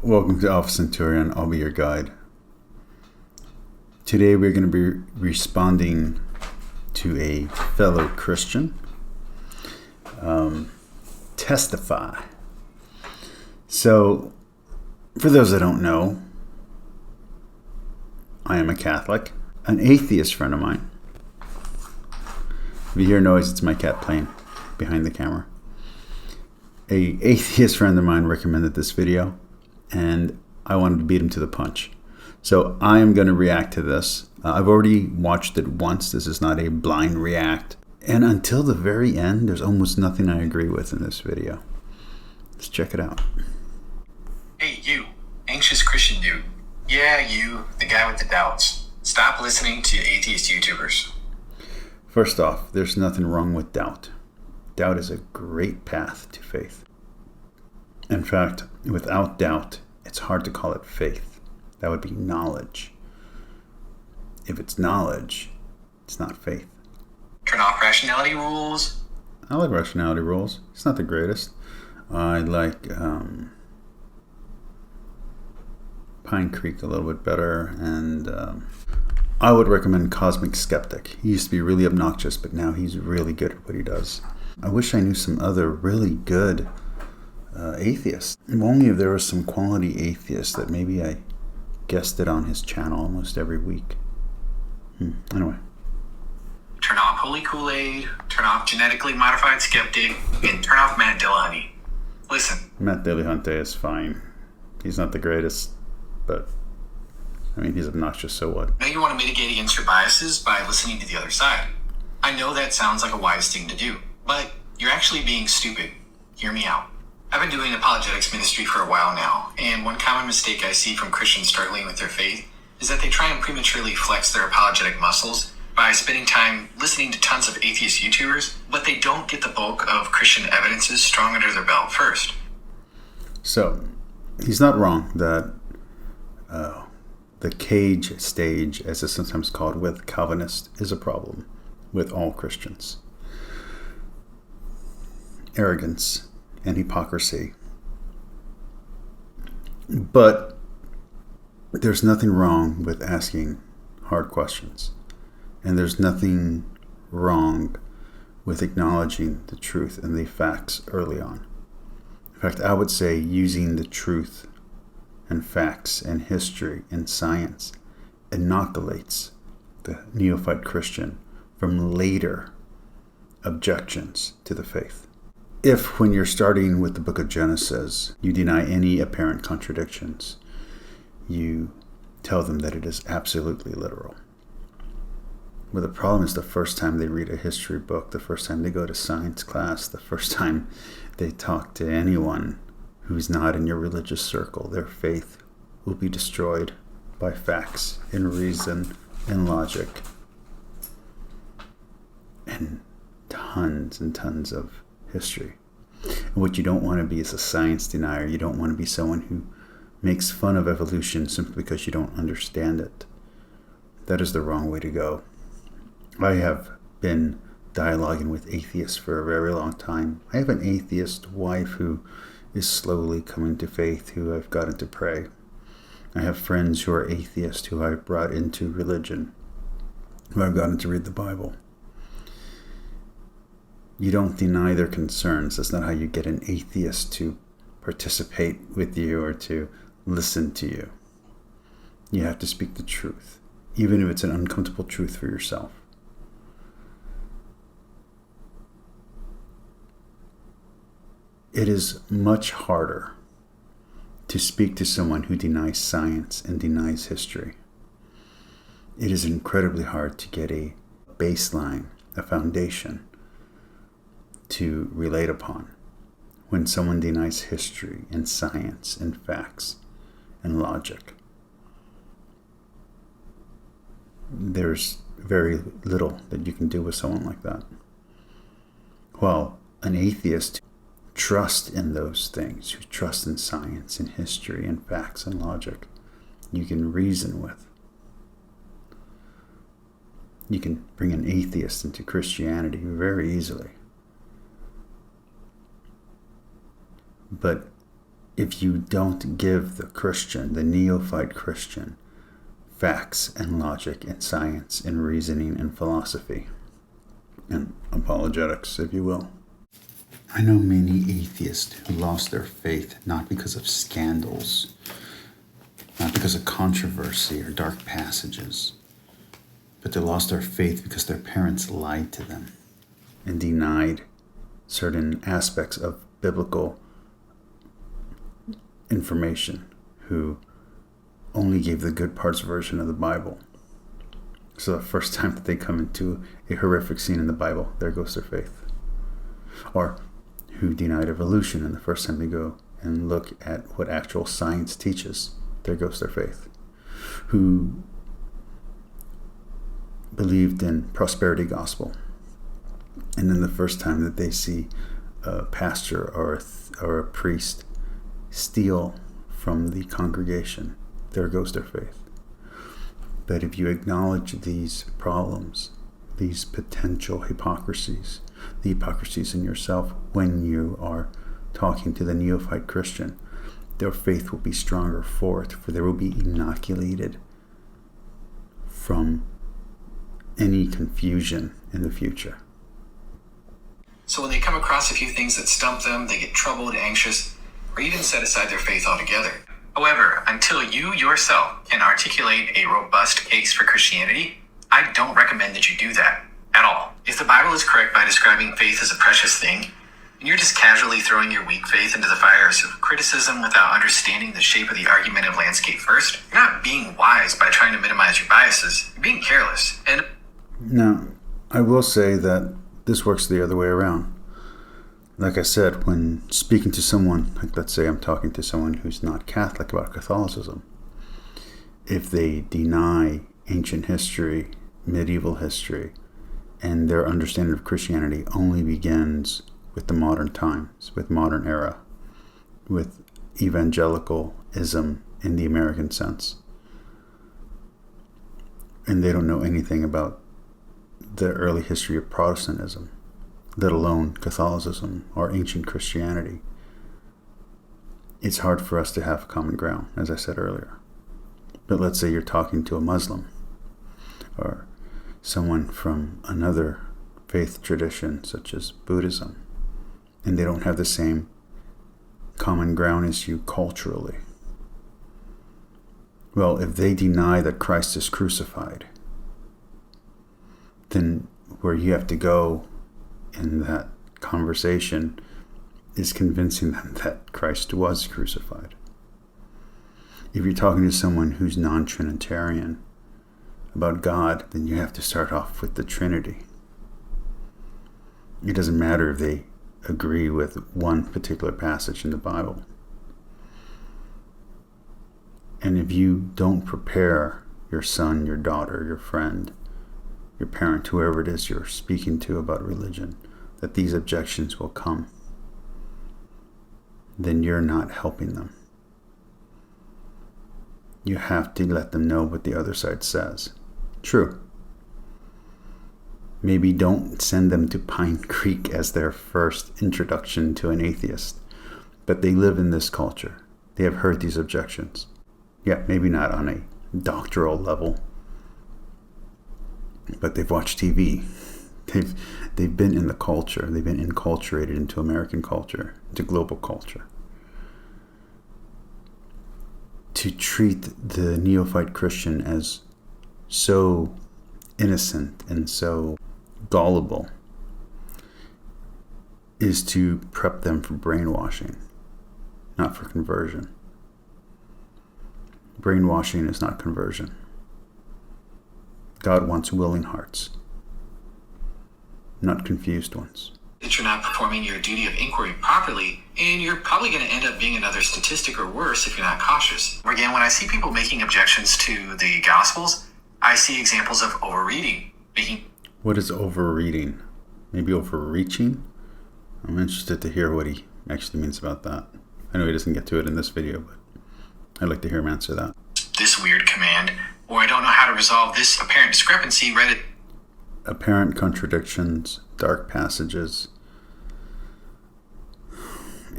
Welcome to Alpha Centurion. I'll be your guide. Today we're going to be responding to a fellow Christian. Testify. So, for those that don't know, I am a Catholic. An atheist friend of mine. If you hear noise, it's my cat playing behind the camera. An atheist friend of mine recommended this video, and I wanted to beat him to the punch. So I am going to react to this. I've already watched it once. This is not a blind react. And until the very end, there's almost nothing I agree with in this video. Let's check it out. Hey, you, anxious Christian dude. Yeah, you, the guy with the doubts. Stop listening to atheist YouTubers. First off, there's nothing wrong with doubt. Doubt is a great path to faith. In fact, without doubt, it's hard to call it faith. That would be knowledge. If it's knowledge, it's not faith. Turn off rationality rules. I like rationality rules. It's not the greatest. I like Pine Creek a little bit better, and I would recommend Cosmic Skeptic. He used to be really obnoxious, but now he's really good at what he does. I wish I knew some other really good atheists. If only if there was some quality atheists that maybe I guested on his channel almost every week. Anyway. Turn off Holy Kool-Aid, turn off Genetically Modified Skeptic, and turn off Matt Dillahunty. Listen. Matt Dillahunty is fine. He's not the greatest, but I mean, he's obnoxious, so what? Now you want to mitigate against your biases by listening to the other side. I know that sounds like a wise thing to do, but you're actually being stupid. Hear me out. I've been doing apologetics ministry for a while now, and one common mistake I see from Christians struggling with their faith is that they try and prematurely flex their apologetic muscles by spending time listening to tons of atheist YouTubers, but they don't get the bulk of Christian evidences strong under their belt first. So, he's not wrong that the cage stage, as it's sometimes called with Calvinists, is a problem with all Christians. Arrogance and hypocrisy. But there's nothing wrong with asking hard questions. And there's nothing wrong with acknowledging the truth and the facts early on. In fact, I would say using the truth and facts and history and science inoculates the neophyte Christian from later objections to the faith. If, when you're starting with the book of Genesis, you deny any apparent contradictions, you tell them that it is absolutely literal. Well, the problem is the first time they read a history book, the first time they go to science class, the first time they talk to anyone who's not in your religious circle, their faith will be destroyed by facts and reason and logic and tons of history. And what you don't want to be is a science denier. You don't want to be someone who makes fun of evolution simply because you don't understand it. That is the wrong way to go. I have been dialoguing with atheists for a very long time. I have an atheist wife who is slowly coming to faith, who I've gotten to pray. I have friends who are atheists who I've brought into religion, who I've gotten to read the Bible. You don't deny their concerns. That's not how you get an atheist to participate with you or to listen to you. You have to speak the truth, even if it's an uncomfortable truth for yourself. It is much harder to speak to someone who denies science and denies history. It is incredibly hard to get a baseline, a foundation to relate upon when someone denies history and science and facts and logic. There's very little that you can do with someone like that. Well, an atheist trust in those things, who trust in science and history and facts and logic, you can reason with. You can bring an atheist into Christianity very easily. But if you don't give the Christian, the neophyte Christian, facts and logic and science and reasoning and philosophy and apologetics, if you will. I know many atheists who lost their faith not because of scandals, not because of controversy or dark passages, but they lost their faith because their parents lied to them and denied certain aspects of biblical information, who only gave the good parts version of the Bible. So the first time that they come into a horrific scene in the Bible, there goes their faith. Or who denied evolution, and the first time they go and look at what actual science teaches, there goes their faith. Who believed in prosperity gospel, and then the first time that they see a pastor or a priest steal from the congregation, there goes their faith. But if you acknowledge these problems, these potential hypocrisies, the hypocrisies in yourself when you are talking to the neophyte Christian, their faith will be stronger for it, for they will be inoculated from any confusion in the future. So when they come across a few things that stump them, they get troubled, anxious, or even set aside their faith altogether. However, until you yourself can articulate a robust case for Christianity, I don't recommend that you do that at all. If the Bible is correct by describing faith as a precious thing, and you're just casually throwing your weak faith into the fires of criticism without understanding the shape of the argumentative landscape first, you're not being wise by trying to minimize your biases. You're being careless. And now, I will say that this works the other way around. Like I said, when speaking to someone, like let's say I'm talking to someone who's not Catholic about Catholicism, if they deny ancient history, medieval history, and their understanding of Christianity only begins with the modern times, with modern era, with evangelicalism in the American sense, and they don't know anything about the early history of Protestantism, let alone Catholicism or ancient Christianity, it's hard for us to have common ground, as I said earlier. But let's say you're talking to a Muslim or someone from another faith tradition, such as Buddhism, and they don't have the same common ground as you culturally. Well, if they deny that Christ is crucified, then where you have to go in that conversation is convincing them that Christ was crucified. If you're talking to someone who's non-Trinitarian about God, then you have to start off with the Trinity. It doesn't matter if they agree with one particular passage in the Bible. And if you don't prepare your son, your daughter, your friend, your parent, whoever it is you're speaking to about religion, that these objections will come, then you're not helping them. You have to let them know what the other side says. True. Maybe don't send them to Pine Creek as their first introduction to an atheist, but they live in this culture. They have heard these objections. Yeah, maybe not on a doctoral level, but they've watched TV. They've been in the culture. They've been enculturated into American culture, into global culture. To treat the neophyte Christian as so innocent and so gullible is to prep them for brainwashing, not for conversion. Brainwashing is not conversion. God wants willing hearts, not confused ones. That you're not performing your duty of inquiry properly, and you're probably going to end up being another statistic or worse if you're not cautious. Again, when I see people making objections to the Gospels, I see examples of overreading. What is overreading? Maybe overreaching? I'm interested to hear what he actually means about that. I know he doesn't get to it in this video, but I'd like to hear him answer that. This weird command, or I don't know how to resolve this apparent discrepancy, read it. Apparent contradictions, dark passages,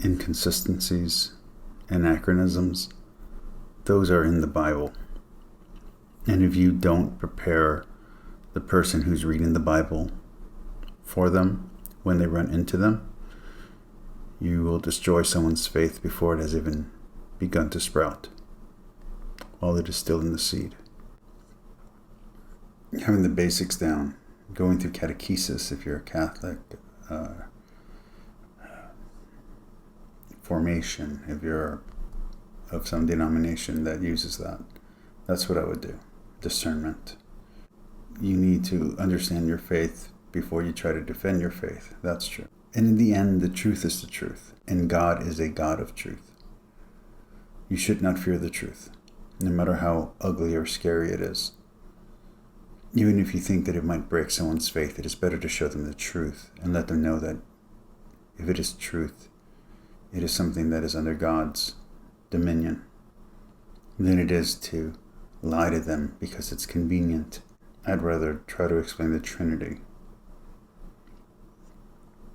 inconsistencies, anachronisms, those are in the Bible. And if you don't prepare the person who's reading the Bible for them when they run into them, you will destroy someone's faith before it has even begun to sprout, while it is still in the seed. Having the basics down, going through catechesis if you're a Catholic, formation if you're of some denomination that uses that. That's what I would do. Discernment. You need to understand your faith before you try to defend your faith. That's true. And in the end, the truth is the truth. And God is a God of truth. You should not fear the truth, no matter how ugly or scary it is. Even if you think that it might break someone's faith, it is better to show them the truth and let them know that if it is truth, it is something that is under God's dominion than it is to lie to them because it's convenient. I'd rather try to explain the Trinity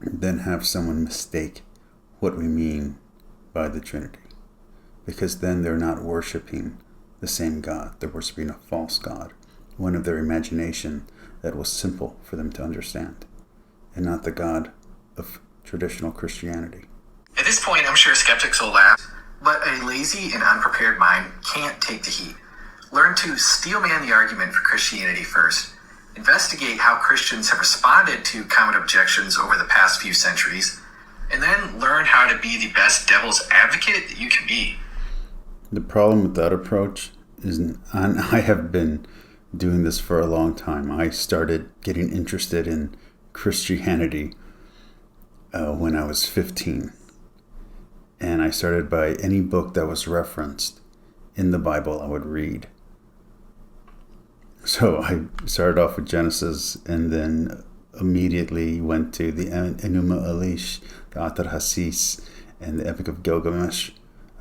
than have someone mistake what we mean by the Trinity, because then they're not worshiping the same God. They're worshiping a false God, one of their imagination that was simple for them to understand, and not the God of traditional Christianity. At this point, I'm sure skeptics will laugh, but a lazy and unprepared mind can't take the heat. Learn to steelman the argument for Christianity first. Investigate how Christians have responded to common objections over the past few centuries, and then learn how to be the best devil's advocate that you can be. The problem with that approach is, and I have been doing this for a long time. I started getting interested in Christianity when I was 15. And I started by any book that was referenced in the Bible I would read. So I started off with Genesis and then immediately went to the Enuma Elish, the Atarhasis, and the Epic of Gilgamesh.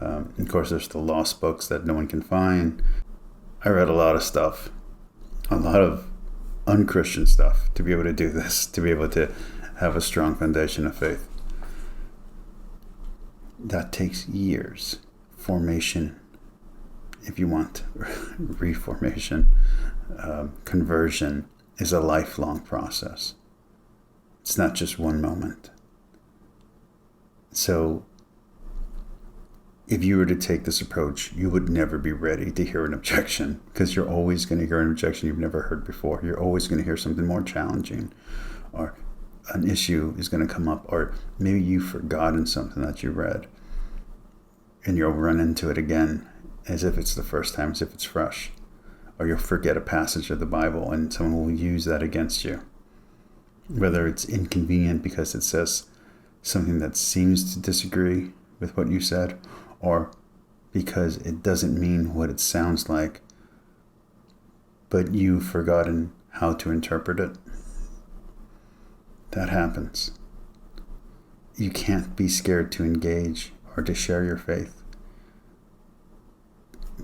Of course, there's the lost books that no one can find. I read a lot of stuff, a lot of unchristian stuff to be able to do this, to be able to have a strong foundation of faith. That takes years. Formation, if you want, reformation, conversion is a lifelong process. It's not just one moment. So if you were to take this approach, you would never be ready to hear an objection, because you're always going to hear an objection you've never heard before. You're always going to hear something more challenging, or an issue is going to come up, or maybe you've forgotten something that you read and you'll run into it again as if it's the first time, as if it's fresh. Or you'll forget a passage of the Bible and someone will use that against you. Whether it's inconvenient because it says something that seems to disagree with what you said, or because it doesn't mean what it sounds like, but you've forgotten how to interpret it. That happens. You can't be scared to engage or to share your faith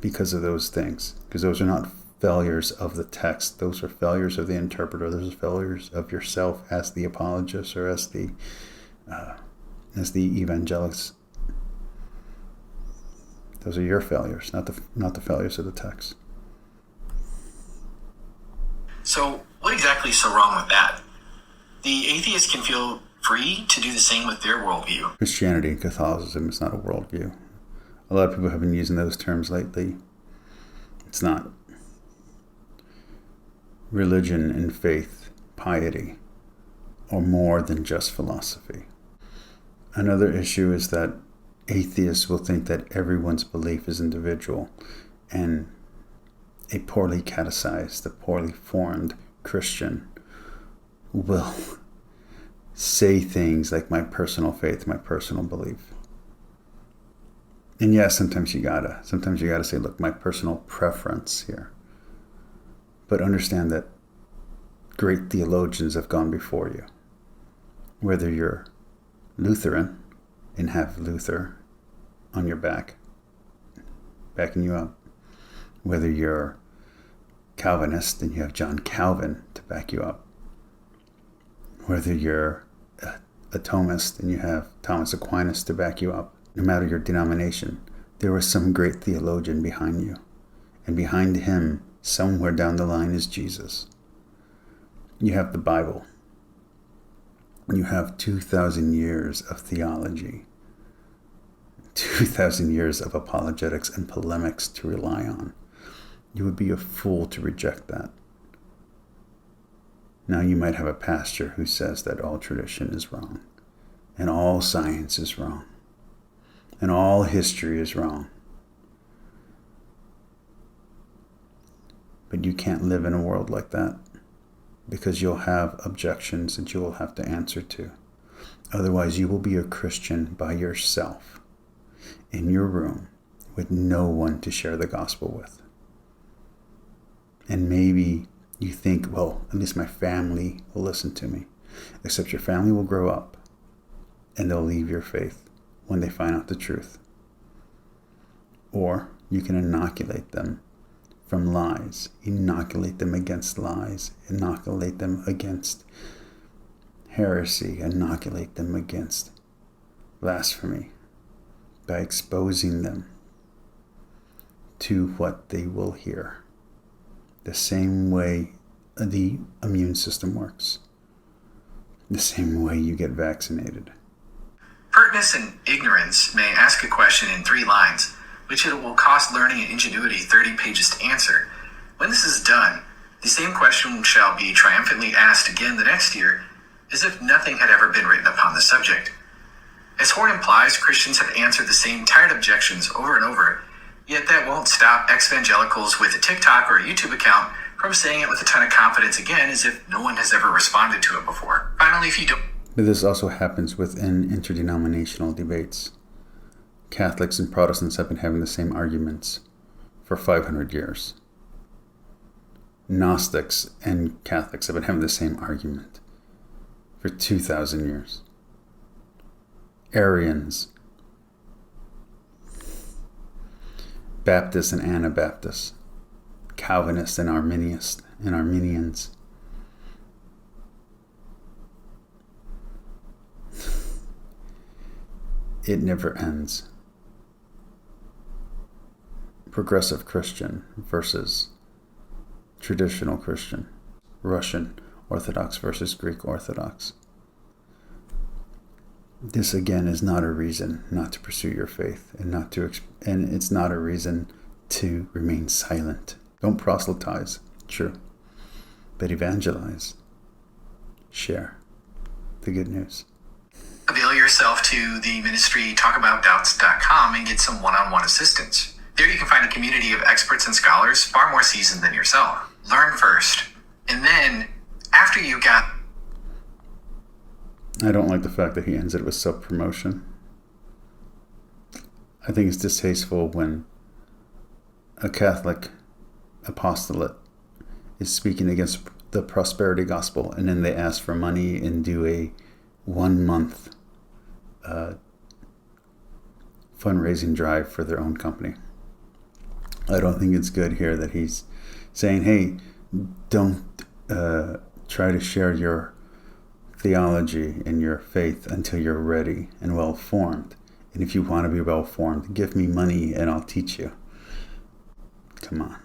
because of those things, because those are not failures of the text. Those are failures of the interpreter. Those are failures of yourself as the apologist or as the evangelist. Those are your failures, not the failures of the text. So what exactly is so wrong with that? The atheist can feel free to do the same with their worldview. Christianity and Catholicism is not a worldview. A lot of people have been using those terms lately. It's not. Religion and faith, piety, are more than just philosophy. Another issue is that atheists will think that everyone's belief is individual, and a poorly catechized, a poorly formed Christian will say things like my personal faith, my personal belief. And yes, sometimes you gotta say, look, my personal preference here. But understand that great theologians have gone before you. Whether you're Lutheran and have Luther on your back, backing you up. Whether you're Calvinist and you have John Calvin to back you up. Whether you're a Thomist and you have Thomas Aquinas to back you up. No matter your denomination, there was some great theologian behind you, and behind him, somewhere down the line, is Jesus. You have the Bible. You have 2,000 years of theology, 2,000 years of apologetics and polemics to rely on. You would be a fool to reject that. Now you might have a pastor who says that all tradition is wrong, and all science is wrong, and all history is wrong. But you can't live in a world like that, because you'll have objections that you will have to answer to. Otherwise, you will be a Christian by yourself, in your room, with no one to share the gospel with. And maybe you think, well, at least my family will listen to me. Except your family will grow up, and they'll leave your faith when they find out the truth. Or you can inoculate them from lies, inoculate them against lies, inoculate them against heresy, inoculate them against blasphemy by exposing them to what they will hear. The same way the immune system works. The same way you get vaccinated. Pertness and ignorance may ask a question in 3 lines, which it will cost learning and ingenuity 30 pages to answer. When this is done, the same question shall be triumphantly asked again the next year, as if nothing had ever been written upon the subject. As Horn implies, Christians have answered the same tired objections over and over, yet that won't stop ex-evangelicals with a TikTok or a YouTube account from saying it with a ton of confidence again, as if no one has ever responded to it before. Finally, if you don't... But this also happens within interdenominational debates. Catholics and Protestants have been having the same arguments for 500 years. Gnostics and Catholics have been having the same argument for 2,000 years. Arians, Baptists and Anabaptists, Calvinists and Arminians. It never ends. Progressive Christian versus traditional Christian, Russian Orthodox versus Greek Orthodox. This again is not a reason not to pursue your faith, and it's not a reason to remain silent. Don't proselytize, true, but evangelize. Share the good news. Avail yourself to the ministry talkaboutdoubts.com and get some one-on-one assistance. There you can find a community of experts and scholars far more seasoned than yourself. Learn first, and then after you got... I don't like the fact that he ends it with subpromotion. I think it's distasteful when a Catholic apostolate is speaking against the prosperity gospel, and then they ask for money and do a 1-month fundraising drive for their own company. I don't think it's good here that he's saying, hey, don't try to share your theology and your faith until you're ready and well-formed. And if you want to be well-formed, give me money and I'll teach you. Come on.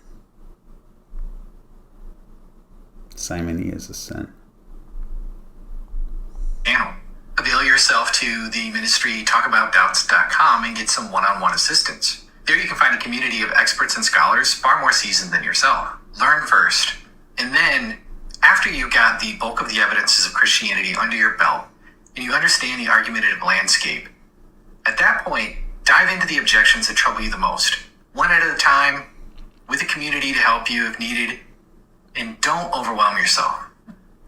Simony is a sin. Channel. Avail yourself to the ministry talkaboutdoubts.com and get some one-on-one assistance. There you can find a community of experts and scholars far more seasoned than yourself. Learn first, and then after you got the bulk of the evidences of Christianity under your belt and you understand the argumentative landscape, at that point, dive into the objections that trouble you the most, one at a time, with a community to help you if needed, and don't overwhelm yourself.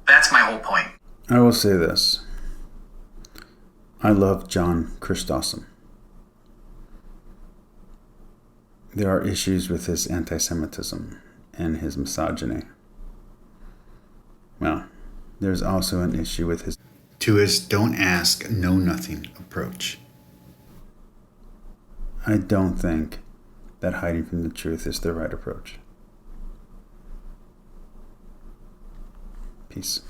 That's my whole point. I will say this. I love John Chrysostom. There are issues with his anti-Semitism and his misogyny. Well, there's also an issue with his don't ask, know nothing approach. I don't think that hiding from the truth is the right approach. Peace.